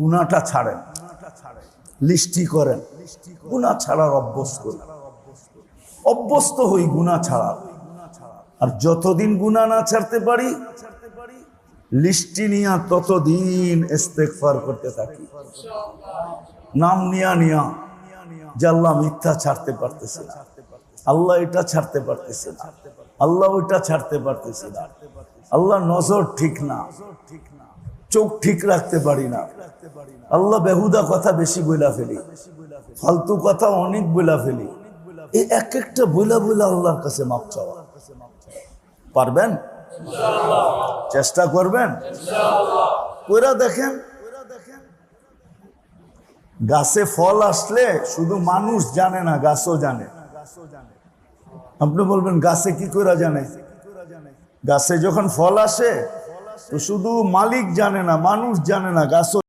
গুনাহটা ছাড়েন, লিস্টি করেন, গুনাহ ছাড়ার অভ্যস্ত হই গুনাহ ছাড়া। আর যতদিন গুনাহ না ছাড়তে পারি লিস্টি নিয়া ততদিন ইস্তেগফার করতে থাকি, নাম নিয়া যে আল্লাহ মিথ্যা ছাড়তে পারতেছে না, আল্লাহ এটা ছাড়তে পারতেছে না, আল্লাহ ওইটা ছাড়তে পারতেছে না, আল্লাহ নজর ঠিক না, চোখ ঠিক রাখতে পারি না, আল্লাহ বেহুদা কথা বেশি বইলা ফেলি, ফালতু কথা অনেক বইলা ফেলি। এই এক একটা বইলা আল্লাহর কাছে মাপ চাওয়া পারবেন? চেষ্টা করবেন? কইরা দেখেন। গাছে ফল আসলে শুধু মানুষ জানে না, গাছও জানে। আপনি বলবেন গাছে কি করে জানে? গাছে যখন ফল আসে তো শুধু মালিক জানে না, মানুষ জানে না, গাছও